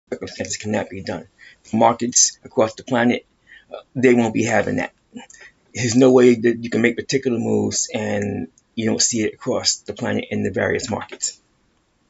circumstances cannot be done. Markets across the planet, they won't be having that. There's no way that you can make particular moves and you don't see it across the planet in the various markets.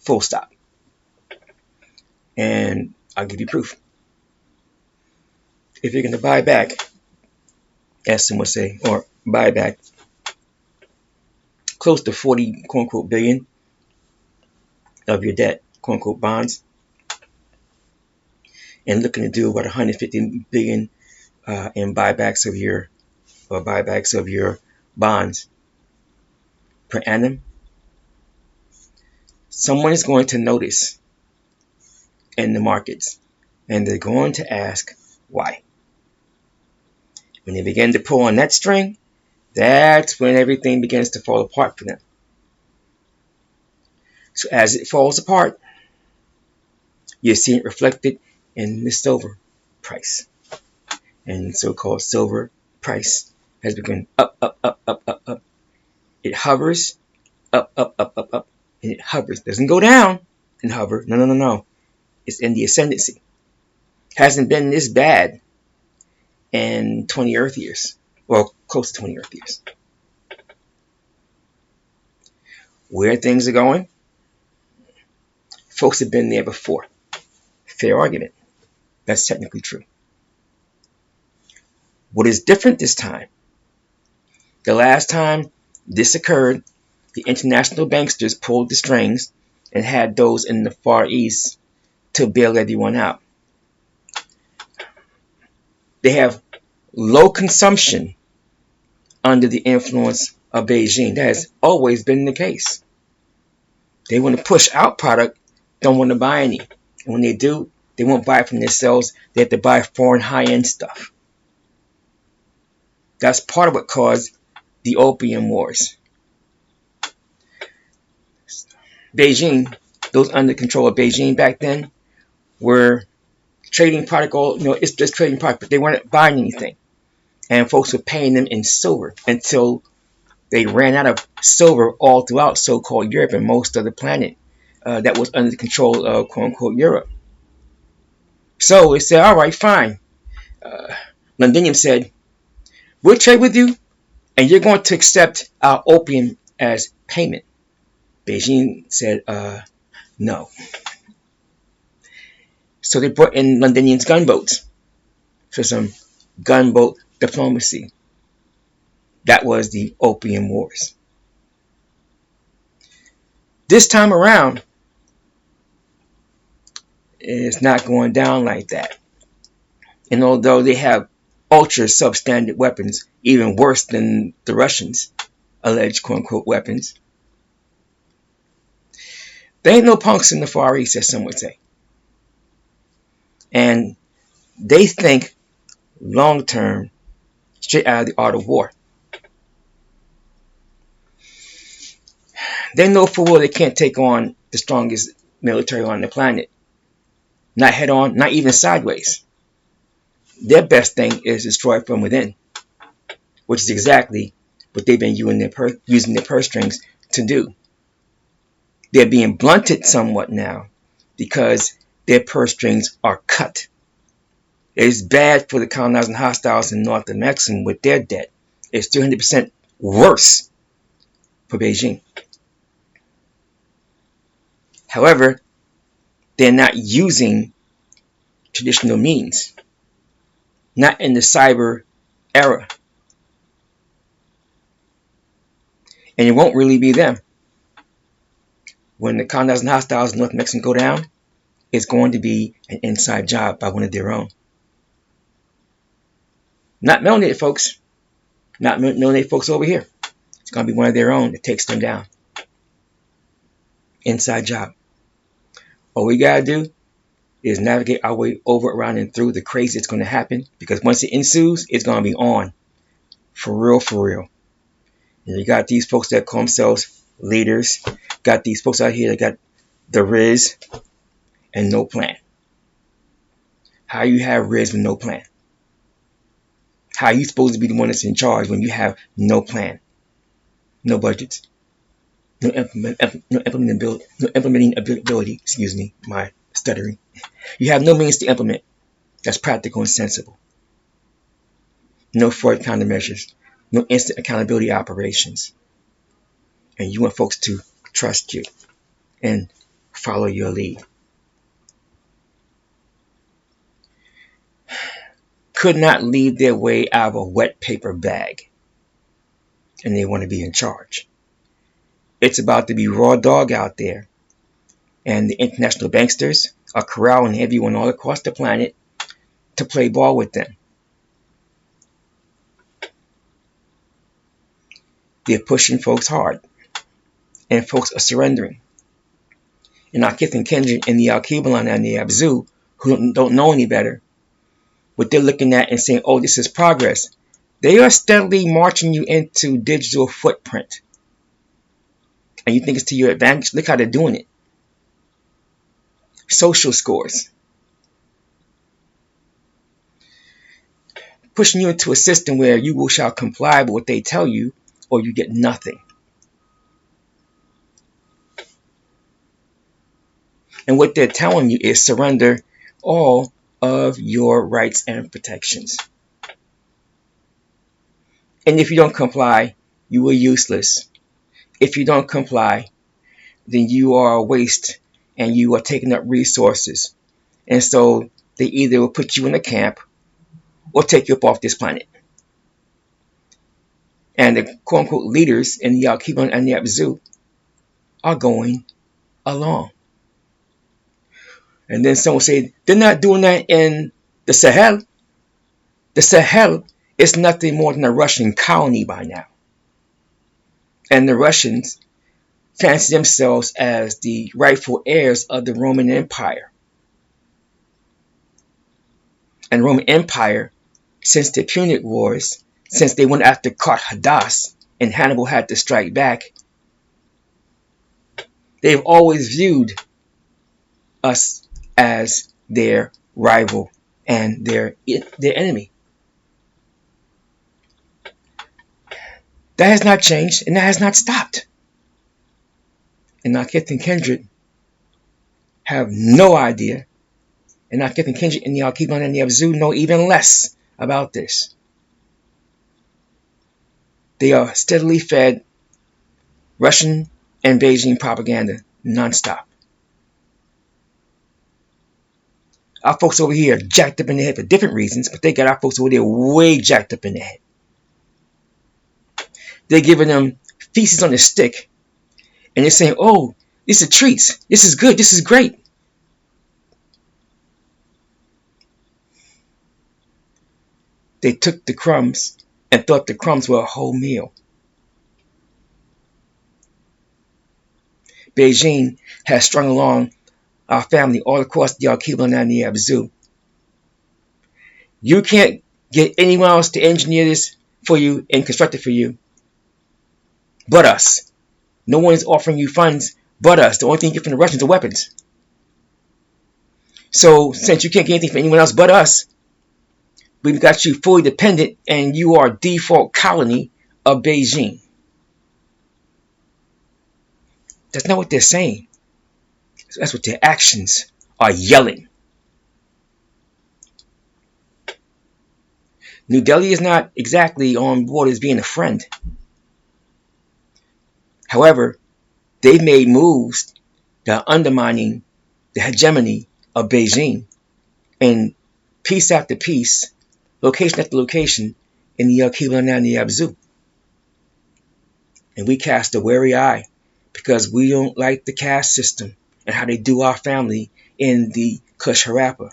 Full stop. And I'll give you proof. If you're going to buy back, as some would say, or buy back close to 40 quote unquote billion of your debt, quote unquote bonds, and looking to do about 150 billion in buybacks of your bonds per annum, someone is going to notice in the markets, and they're going to ask why. When they begin to pull on that string, that's when everything begins to fall apart for them. So as it falls apart, you see it reflected in the silver price. And the so-called silver price has begun up, up, up, up, up, up. It hovers, up, up, up, up, up, and it hovers. Doesn't go down and hover. No, no, no, no. It's in the ascendancy. Hasn't been this bad in 20 Earth years. Well, close to 20 Earth years. Where things are going, folks have been there before. Fair argument. That's technically true. What is different this time? The last time this occurred, the international banksters pulled the strings and had those in the Far East to bail everyone out. They have low consumption under the influence of Beijing. That has always been the case. They want to push out product, don't want to buy any. And when they do, they won't buy it from themselves. They have to buy foreign high-end stuff. That's part of what caused the Opium Wars. Beijing, those under control of Beijing back then, were trading product it's just trading product, but they weren't buying anything. And folks were paying them in silver until they ran out of silver all throughout so-called Europe and most of the planet that was under the control of quote-unquote Europe. So they said, all right, fine. Londinium said, we'll trade with you, and you're going to accept our opium as payment. Beijing said, no. So they brought in Londinium's gunboats for some gunboat diplomacy. That was the Opium Wars. This time around, it's not going down like that. And although they have ultra substandard weapons, even worse than the Russians' alleged quote-unquote weapons, there ain't no punks in the Far East, as some would say. And they think long-term, straight out of the art of war. They know full well they can't take on the strongest military on the planet. Not head on, not even sideways. Their best thing is destroy from within, which is exactly what they've been using their purse strings to do. They're being blunted somewhat now because their purse strings are cut. It's bad for the colonizing hostiles in North-Amexem with their debt. It's 200% worse for Beijing. However, they're not using traditional means. Not in the cyber era. And it won't really be them. When the colonizing hostiles in North-Amexem go down, it's going to be an inside job by one of their own. Not melanated folks. Not melanated folks over here. It's going to be one of their own that takes them down. Inside job. All we got to do is navigate our way over, around, and through the crazy that's going to happen. Because once it ensues, it's going to be on. For real, for real. And you got these folks that call themselves leaders. Got these folks out here that got the Riz and no plan. How you have Riz with no plan? How are you supposed to be the one that's in charge when you have no plan? No budgets. No implementing ability. My stuttering. You have no means to implement that's practical and sensible. No forward countermeasures, no instant accountability operations. And you want folks to trust you and follow your lead. Could not leave their way out of a wet paper bag. And they want to be in charge. It's about to be raw dog out there. And the international banksters are corralling everyone all across the planet to play ball with them. They're pushing folks hard. And folks are surrendering. And our kith and kindred in the Alkebu-lan and the Ab.Zu, who don't know any better, what they're looking at and saying, oh, this is progress. They are steadily marching you into digital footprint. And you think it's to your advantage? Look how they're doing it. Social scores. Pushing you into a system where you shall comply with what they tell you, or you get nothing. And what they're telling you is surrender all of your rights and protections. And if you don't comply, you are useless. If you don't comply, then you are a waste and you are taking up resources. And so they either will put you in a camp or take you up off this planet. And the quote-unquote leaders in the Alkebu-lan and the Ab.Zu are going along. And then someone say, they're not doing that in the Sahel. The Sahel is nothing more than a Russian colony by now. And the Russians fancy themselves as the rightful heirs of the Roman Empire. And Roman Empire, since the Punic Wars, since they went after Carthage and Hannibal had to strike back, they've always viewed us as their rival and their enemy. That has not changed and that has not stopped. And our kith and kindred have no idea. And our kith and kindred in the Alkebu-lan and the Ab.Zu know even less about this. They are steadily fed Russian and Beijing propaganda nonstop. Our folks over here jacked up in the head for different reasons, but they got our folks over there way jacked up in the head. They're giving them feces on a stick, and they're saying, oh, these are treats. This is good. This is great. They took the crumbs and thought the crumbs were a whole meal. Beijing has strung along our family all across the Alkebu-lan and the Ab.Zu. You can't get anyone else to engineer this for you and construct it for you but us. No one is offering you funds but us. The only thing you get from the Russians are weapons. So since you can't get anything from anyone else but us, we've got you fully dependent and you are default colony of Beijing. That's not what they're saying. That's what their actions are yelling. New Delhi is not exactly on board as being a friend. However, they've made moves that are undermining the hegemony of Beijing. And piece after piece, location after location in the Alkebu-lan and the Ab.Zu. And we cast a wary eye because we don't like the caste system and how they do our family in the Cush-Harappa.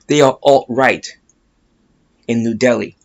They are alt-right in New Delhi.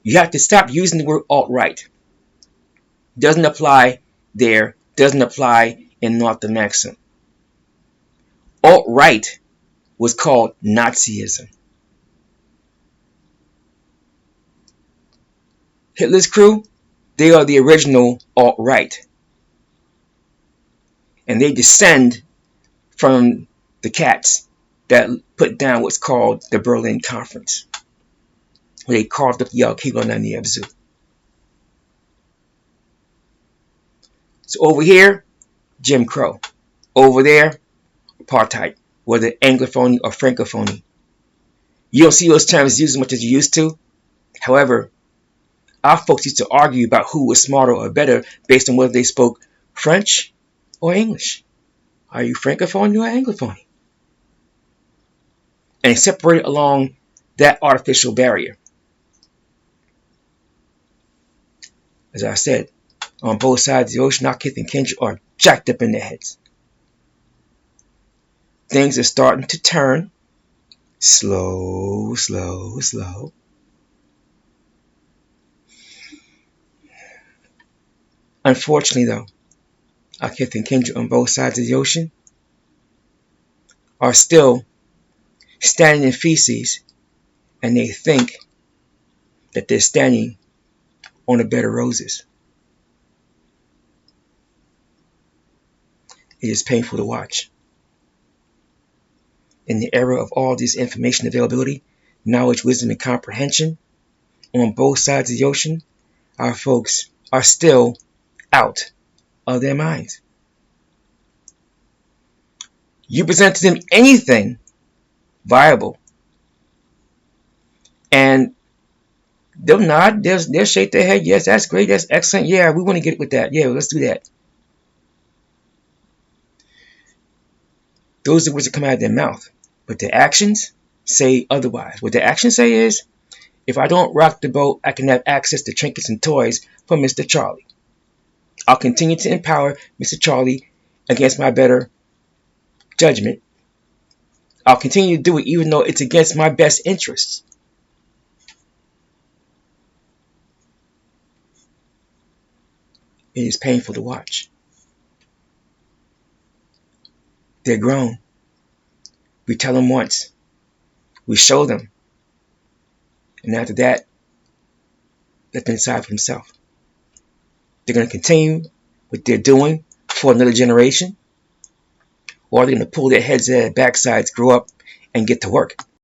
You have to stop using the word alt-right. Doesn't apply there, doesn't apply in Northern-Amexem. Alt-right was called Nazism. Hitler's crew, they are the original alt-right. And they descend from the cats that put down what's called the Berlin Conference, where they carved up the Alkebu-lan and the Ab.Zu. So over here, Jim Crow. Over there, apartheid, whether Anglophony or Francophony. You don't see those terms used as much as you used to. However, our folks used to argue about who was smarter or better based on whether they spoke French or English. Are you Francophone or Anglophone? And separate along that artificial barrier. As I said, on both sides of the ocean, our kith and kindred are jacked up in their heads. Things are starting to turn slow, slow, slow. Unfortunately, though, our kith and kindred on both sides of the ocean are still standing in feces, and they think that they're standing on a bed of roses. It is painful to watch. In the era of all this information availability, knowledge, wisdom, and comprehension, on both sides of the ocean, our folks are still out of their minds. You present to them anything viable, and they'll nod, they'll shake their head, yes, that's great, that's excellent, yeah, we want to get with that, yeah, let's do that. Those are words that come out of their mouth, but their actions say otherwise. What their actions say is, if I don't rock the boat, I can have access to trinkets and toys from Mr. Charlie. I'll continue to empower Mr. Charlie against my better judgment. I'll continue to do it even though it's against my best interests. It is painful to watch. They're grown. We tell them once. We show them. And after that, let them decide for themselves. They're going to continue what they're doing for another generation, or they're going to pull their heads at their backsides, grow up, and get to work.